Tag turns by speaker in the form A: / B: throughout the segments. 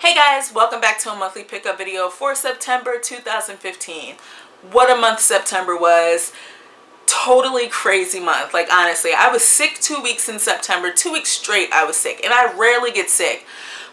A: Hey guys, welcome back to a monthly pickup video for September 2015. What a month September was. Totally crazy month. Like honestly, I was sick 2 weeks in September. 2 weeks straight I was sick. And I rarely get sick.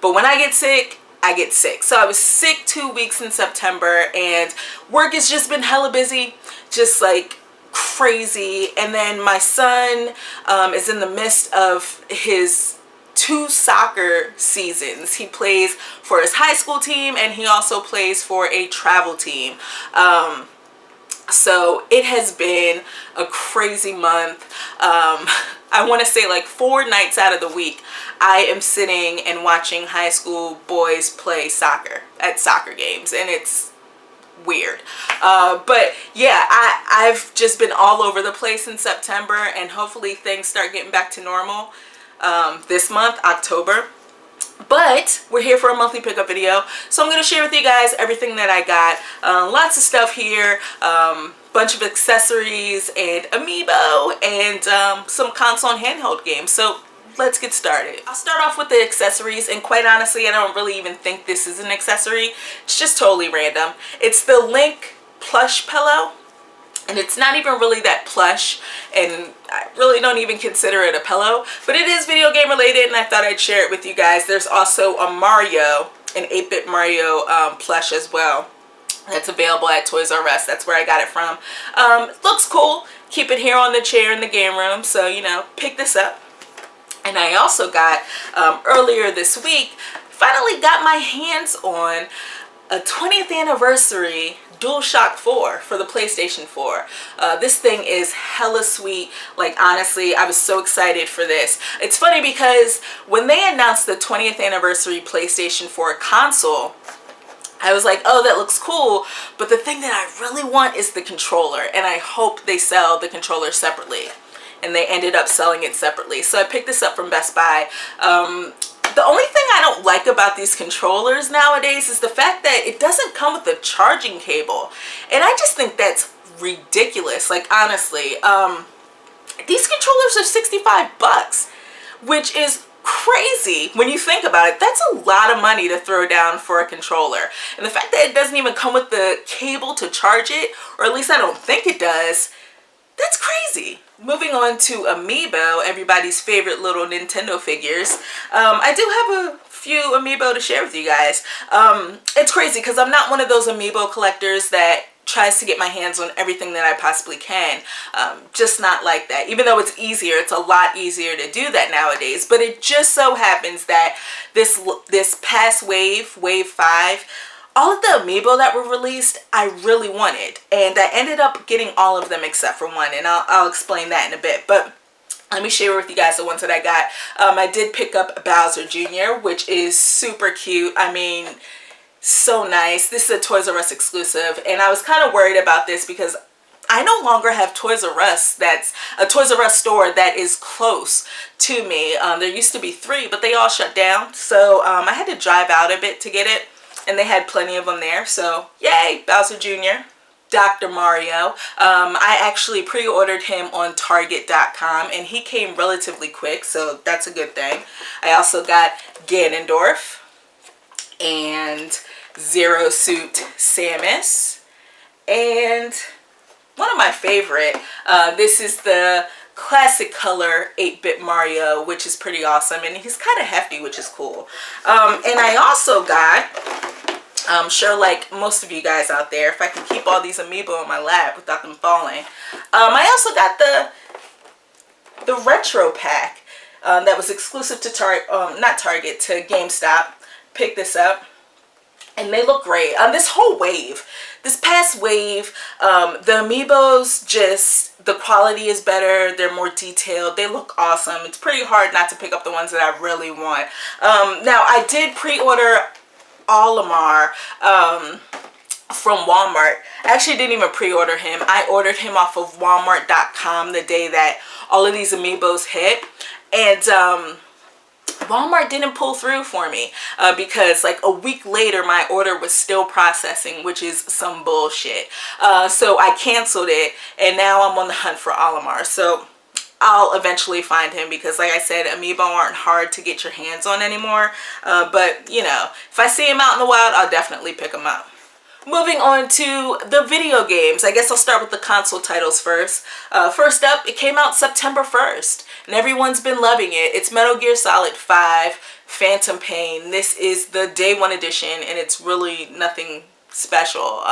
A: But when I get sick, I get sick. So I was sick 2 weeks in September and work has just been hella busy. Just like crazy. And then my son is in the midst of his 2 soccer seasons. He plays for his high school team and he also plays for a travel team. So it has been a crazy month. I want to say like 4 nights out of the week I am sitting and watching high school boys play soccer at soccer games, and it's weird. But yeah, I've just been all over the place in September, and hopefully things start getting back to normal this month, October. But we're here for a monthly pickup video, so I'm going to share with you guys everything that I got. Lots of stuff here, bunch of accessories and amiibo, and some console and handheld games. So let's get started. I'll start off with the accessories, and quite honestly I don't really even think this is an accessory. It's just totally random. It's the Link plush pillow. And it's not even really that plush, and I really don't even consider it a pillow, but it is video game related, and I thought I'd share it with you guys. There's also a Mario, an 8-bit Mario plush as well. That's available at Toys R Us. That's where I got it from. Looks cool. Keep it here on the chair in the game room, so you know, pick this up. And I also got, earlier this week, finally got my hands on a 20th anniversary DualShock 4 for the PlayStation 4. This thing is hella sweet. Like honestly, I was so excited for this. It's funny because when they announced the 20th anniversary PlayStation 4 console, I was like, oh, that looks cool, but the thing that I really want is the controller, and I hope they sell the controller separately. And they ended up selling it separately. So I picked this up from Best Buy. The only thing I don't like about these controllers nowadays is the fact that it doesn't come with a charging cable. And I just think that's ridiculous. Like honestly, these controllers are 65 bucks, which is crazy when you think about it. That's a lot of money to throw down for a controller. And the fact that it doesn't even come with the cable to charge it, or at least I don't think it does, that's crazy. Moving on to Amiibo, everybody's favorite little Nintendo figures. I do have a few Amiibo to share with you guys. It's crazy because I'm not one of those Amiibo collectors that tries to get my hands on everything that I possibly can. Just not like that. Even though it's easier, it's a lot easier to do that nowadays. But it just so happens that this past wave, Wave 5, all of the Amiibo that were released, I really wanted. And I ended up getting all of them except for one. And I'll explain that in a bit. But let me share with you guys the ones that I got. I did pick up Bowser Jr., which is super cute. I mean, so nice. This is a Toys R Us exclusive. And I was kind of worried about this because I no longer have Toys R Us. That's a Toys R Us store that is close to me. There used to be 3, but they all shut down. So I had to drive out a bit to get it. And they had plenty of them there, so yay, Bowser Jr. Dr. Mario. I actually pre-ordered him on Target.com, and he came relatively quick, so that's a good thing. I also got Ganondorf and Zero Suit Samus, and one of my favorite, this is the classic color 8-bit Mario, which is pretty awesome, and he's kind of hefty, which is cool. And I also got, I'm sure like most of you guys out there, if I can keep all these Amiibo in my lap without them falling, I also got the retro pack that was exclusive to Target, to GameStop. Picked this up, and they look great. This whole wave, this past wave, the Amiibos, just the quality is better. They're more detailed. They look awesome. It's pretty hard not to pick up the ones that I really want. Now I did pre-order Olimar from Walmart. I actually didn't even pre-order him. I ordered him off of Walmart.com the day that all of these Amiibos hit, and Walmart didn't pull through for me because like a week later my order was still processing, which is some bullshit. So I canceled it, and now I'm on the hunt for Olimar. So I'll eventually find him because, like I said, amiibo aren't hard to get your hands on anymore. But, you know, if I see him out in the wild, I'll definitely pick him up. Moving on to the video games. I guess I'll start with the console titles first. First up, it came out September 1st, and everyone's been loving it. It's Metal Gear Solid 5 Phantom Pain. This is the Day 1 edition, and it's really nothing special,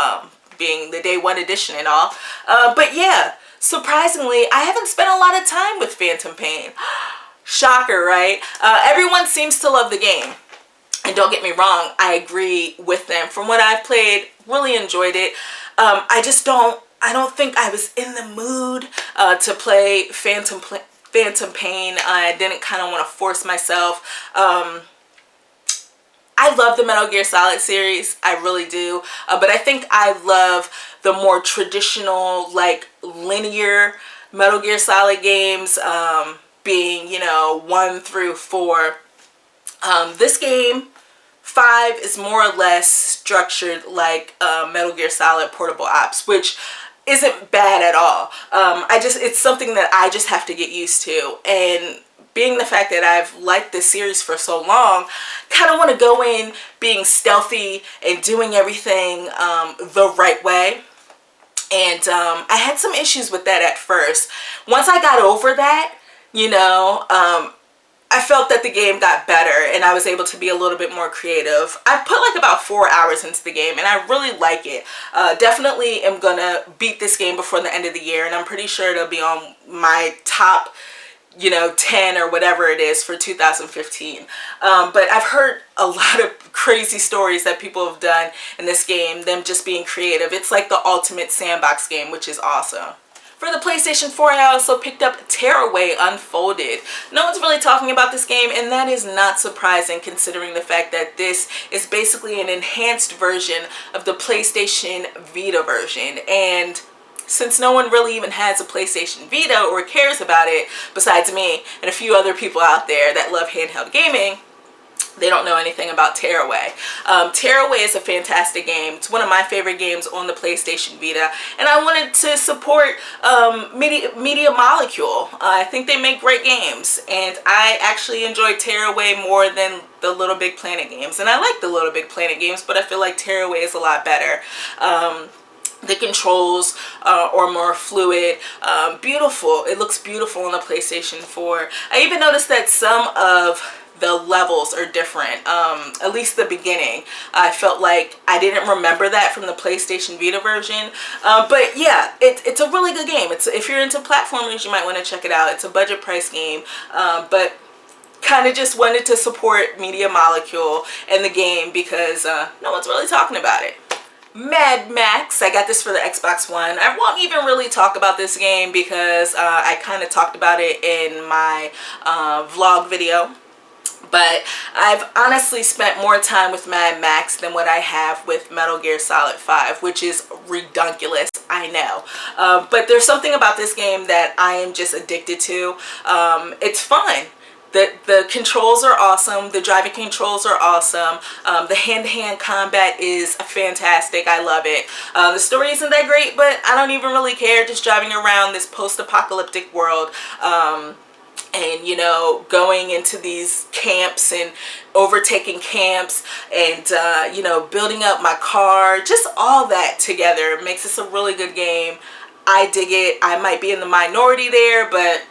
A: being the Day 1 edition and all. But yeah, surprisingly, I haven't spent a lot of time with Phantom Pain. Shocker, right? Everyone seems to love the game. And don't get me wrong, I agree with them. From what I've played, really enjoyed it. I don't think I was in the mood to play Phantom Pain. I didn't kind of want to force myself. I love the Metal Gear Solid series, I really do. But I think I love the more traditional, like, linear Metal Gear Solid games, being, you know, 1 through 4. This game, 5, is more or less structured like Metal Gear Solid Portable Ops, which isn't bad at all. It's something that I just have to get used to. And being the fact that I've liked this series for so long, kind of want to go in being stealthy and doing everything the right way. And I had some issues with that at first. Once I got over that, you know, I felt that the game got better and I was able to be a little bit more creative. I've put like about 4 hours into the game and I really like it. Definitely am gonna beat this game before the end of the year, and I'm pretty sure it'll be on my top, you know, 10 or whatever it is for 2015. But I've heard a lot of crazy stories that people have done in this game, them just being creative. It's like the ultimate sandbox game, which is awesome. For the PlayStation 4, I also picked up Tearaway Unfolded. No one's really talking about this game, and that is not surprising considering the fact that this is basically an enhanced version of the PlayStation Vita version. And since no one really even has a PlayStation Vita or cares about it, besides me and a few other people out there that love handheld gaming, they don't know anything about Tearaway. Tearaway is a fantastic game. It's one of my favorite games on the PlayStation Vita, and I wanted to support Media Molecule. I think they make great games, and I actually enjoy Tearaway more than the Little Big Planet games. And I like the Little Big Planet games, but I feel like Tearaway is a lot better. The controls are more fluid, beautiful. It looks beautiful on the PlayStation 4. I even noticed that some of the levels are different, at least the beginning. I felt like I didn't remember that from the PlayStation Vita version. But yeah, it's a really good game. If you're into platformers, you might want to check it out. It's a budget price game, but kind of just wanted to support Media Molecule and the game because no one's really talking about it. Mad Max, I got this for the Xbox One. I won't even really talk about this game because I kind of talked about it in my vlog video. But I've honestly spent more time with Mad Max than what I have with Metal Gear Solid 5, which is redunculous, I know. But there's something about this game that I am just addicted to. It's fun. The controls are awesome. The driving controls are awesome. The hand-to-hand combat is fantastic. I love it. The story isn't that great, but I don't even really care. Just driving around this post-apocalyptic world. And, you know, going into these camps and overtaking camps and, you know, building up my car. Just all that together makes this a really good game. I dig it. I might be in the minority there, but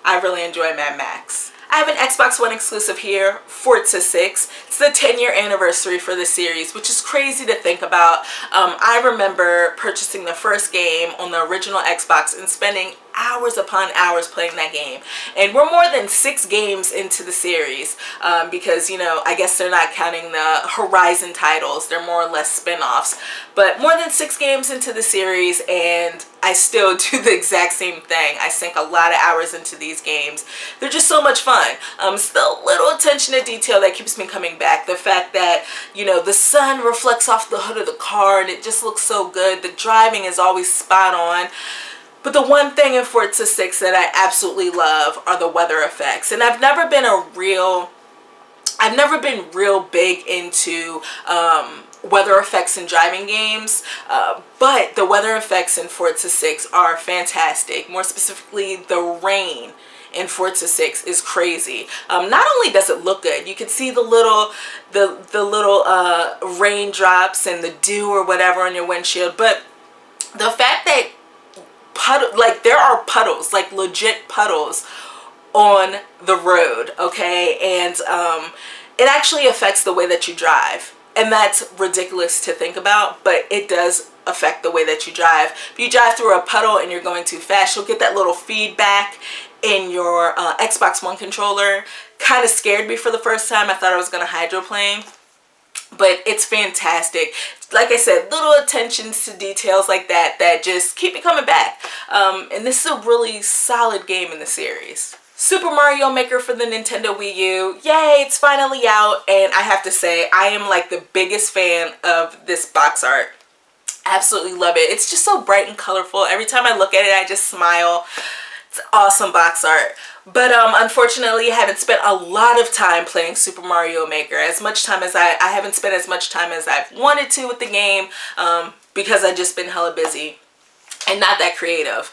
A: I really enjoy Mad Max. I have an Xbox One exclusive here, Forza 6. It's the 10-year anniversary for the series, which is crazy to think about. I remember purchasing the first game on the original Xbox and spending hours upon hours playing that game. And we're more than 6 games into the series because, you know, I guess they're not counting the Horizon titles. They're more or less spin-offs. But more than 6 games into the series, and I still do the exact same thing. I sink a lot of hours into these games. They're just so much fun. Still little attention to detail that keeps me coming back. The fact that, you know, the sun reflects off the hood of the car and it just looks so good. The driving is always spot on. But the one thing in Forza 6 that I absolutely love are the weather effects. And I've never been a real I've never been real big into weather effects in driving games, but the weather effects in Forza 6 are fantastic. More specifically, the rain in Forza 6 is crazy. Not only does it look good, you can see the little raindrops and the dew or whatever on your windshield, but the fact that there are puddles, like legit puddles on the road, okay, and it actually affects the way that you drive, and that's ridiculous to think about, but it does affect the way that you drive. If you drive through a puddle and you're going too fast, you'll get that little feedback in your Xbox One controller. Kind of scared me for the first time. I thought I was going to hydroplane, but it's fantastic. Like I said, little attentions to details like that that just keep me coming back. And this is a really solid game in the series. Super Mario Maker for the Nintendo Wii U. Yay, it's finally out, and I have to say, I am like the biggest fan of this box art. Absolutely love it. It's just so bright and colorful. Every time I look at it, I just smile. It's awesome box art. But unfortunately, I haven't spent a lot of time playing Super Mario Maker. As much time as I haven't spent as much time as I've wanted to with the game, because I've just been hella busy and not that creative.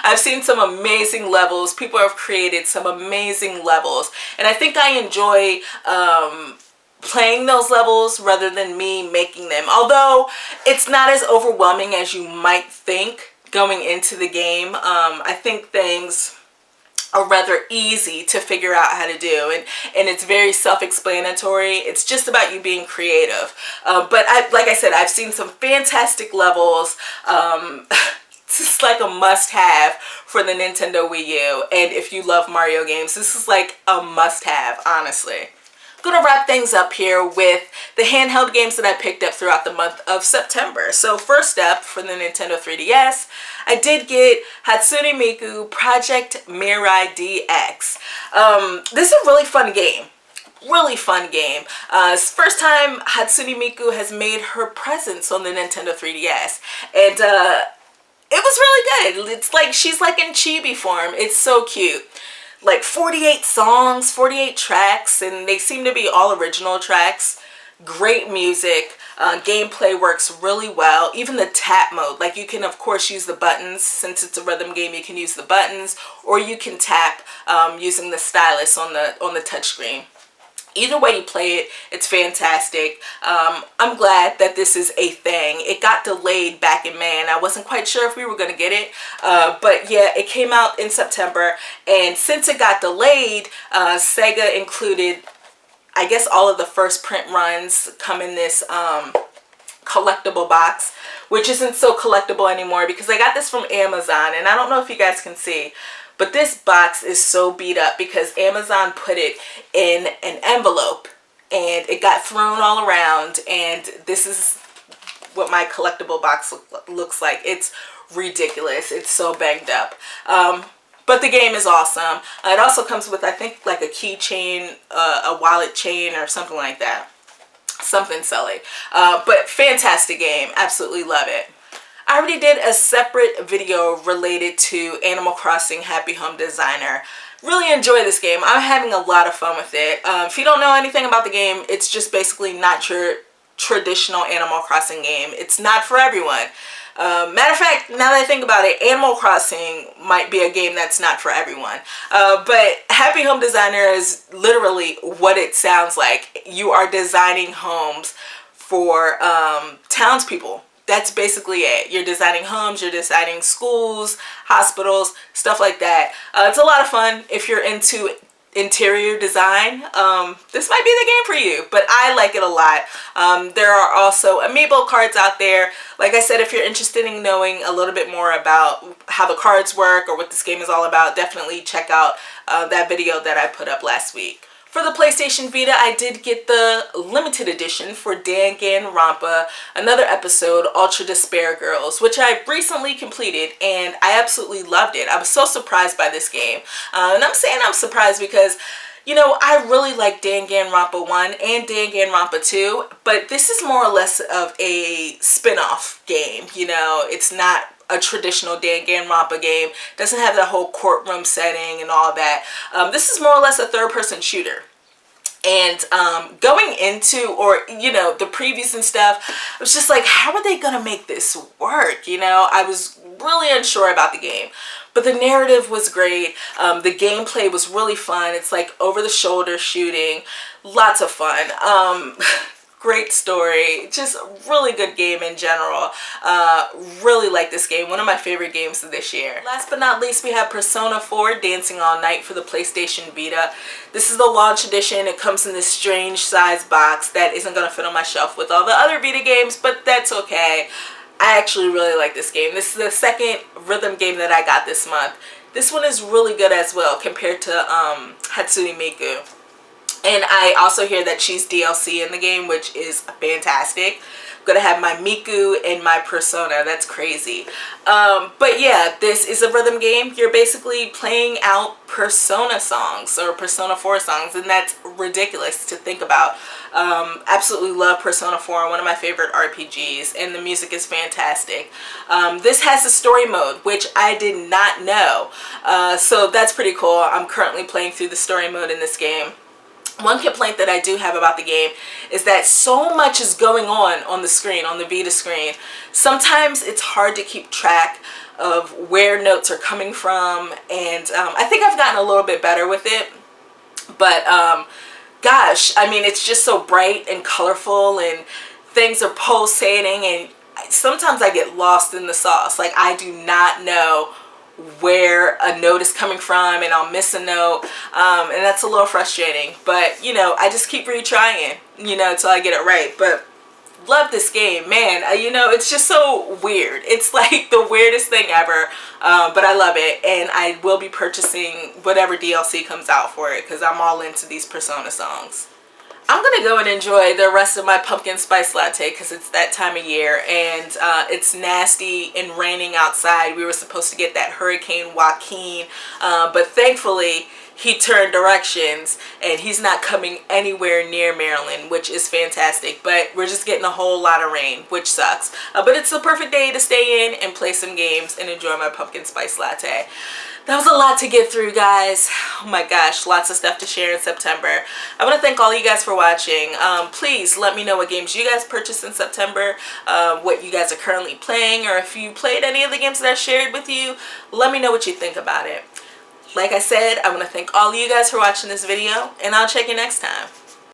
A: I've seen some amazing levels. People have created some amazing levels, and I think I enjoy playing those levels rather than me making them. Although it's not as overwhelming as you might think going into the game. I think things are rather easy to figure out how to do, and it's very self-explanatory. It's just about you being creative. But like I said, I've seen some fantastic levels. This is like a must-have for the Nintendo Wii U, and if you love Mario games, this is like a must-have, honestly. I'm gonna wrap things up here with the handheld games that I picked up throughout the month of September. So first up, for the Nintendo 3DS, I did get Hatsune Miku Project Mirai DX. This is a really fun game. Really fun game. It's the first time Hatsune Miku has made her presence on the Nintendo 3DS, and it was really good. It's like she's like in chibi form. It's so cute. Like 48 songs, 48 tracks, and they seem to be all original tracks. Great music. Gameplay works really well. Even the tap mode, like you can of course use the buttons. Since it's a rhythm game, you can use the buttons, or you can tap using the stylus on the touchscreen. Either way you play it, it's fantastic. I'm glad that this is a thing. It got delayed back in May, and I wasn't quite sure if we were going to get it. But yeah, it came out in September, and since it got delayed, Sega included, I guess, all of the first print runs come in this collectible box, which isn't so collectible anymore because I got this from Amazon, and I don't know if you guys can see, but this box is so beat up because Amazon put it in an envelope and it got thrown all around, and this is what my collectible box looks like. It's ridiculous. It's so banged up. But the game is awesome. It also comes with, I think, like a keychain, a wallet chain or something like that. Something silly. But fantastic game. Absolutely love it. I already did a separate video related to Animal Crossing Happy Home Designer. Really enjoy this game. I'm having a lot of fun with it. If you don't know anything about the game, it's just basically not your traditional Animal Crossing game. It's not for everyone. Matter of fact, now that I think about it, Animal Crossing might be a game that's not for everyone. But Happy Home Designer is literally what it sounds like. You are designing homes for townspeople. That's basically it. You're designing homes, you're designing schools, hospitals, stuff like that. It's a lot of fun if you're into interior design. This might be the game for you, but I like it a lot. There are also amiibo cards out there. Like I said, if you're interested in knowing a little bit more about how the cards work or what this game is all about, definitely check out that video that I put up last week. For the PlayStation Vita, I did get the limited edition for Danganronpa, another episode, Ultra Despair Girls, which I recently completed, and I absolutely loved it. I was so surprised by this game. And I'm saying I'm surprised because, you know, I really like Danganronpa 1 and Danganronpa 2, but this is more or less of a spin-off game. You know, it's not a traditional Danganronpa game. Doesn't have that whole courtroom setting and all that. This is more or less a third-person shooter. And going into, or you know, the previews and stuff, I was just like, how are they gonna make this work? You know, I was really unsure about the game, but the narrative was great. The gameplay was really fun. It's like over the shoulder shooting, lots of fun. Great story, just really good game in general. Really like this game, one of my favorite games of this year. Last but not least, we have Persona 4 Dancing All Night for the PlayStation Vita. This is the launch edition. It comes in this strange size box that isn't going to fit on my shelf with all the other Vita games, but that's okay. I actually really like this game. This is the second rhythm game that I got this month. This one is really good as well compared to Hatsune Miku. And I also hear that she's DLC in the game, which is fantastic. I'm gonna have my Miku and my Persona. That's crazy. But yeah, this is a rhythm game. You're basically playing out Persona songs or Persona 4 songs, and that's ridiculous to think about. Absolutely love Persona 4, one of my favorite RPGs, and the music is fantastic. This has a story mode, which I did not know. So that's pretty cool. I'm currently playing through the story mode in this game. One complaint that I do have about the game is that so much is going on the screen, on the Vita screen. Sometimes it's hard to keep track of where notes are coming from, and I think I've gotten a little bit better with it. But gosh, I mean, it's just so bright and colorful, and things are pulsating, and sometimes I get lost in the sauce. Like, I do not know where a note is coming from, and I'll miss a note, and that's a little frustrating, but you know, I just keep retrying, you know, until I get it right. But love this game, man. You know, it's just so weird. It's like the weirdest thing ever, but I love it, and I will be purchasing whatever DLC comes out for it, because I'm all into these Persona songs. I'm gonna go and enjoy the rest of my pumpkin spice latte because it's that time of year, and it's nasty and raining outside. We were supposed to get that Hurricane Joaquin, but thankfully he turned directions and he's not coming anywhere near Maryland, which is fantastic. But we're just getting a whole lot of rain, which sucks. But it's the perfect day to stay in and play some games and enjoy my pumpkin spice latte. That was a lot to get through, guys. Oh my gosh, lots of stuff to share in September. I want to thank all you guys for watching. Please let me know what games you guys purchased in September, what you guys are currently playing, or if you played any of the games that I shared with you, let me know what you think about it. Like I said, I want to thank all of you guys for watching this video, and I'll check you next time.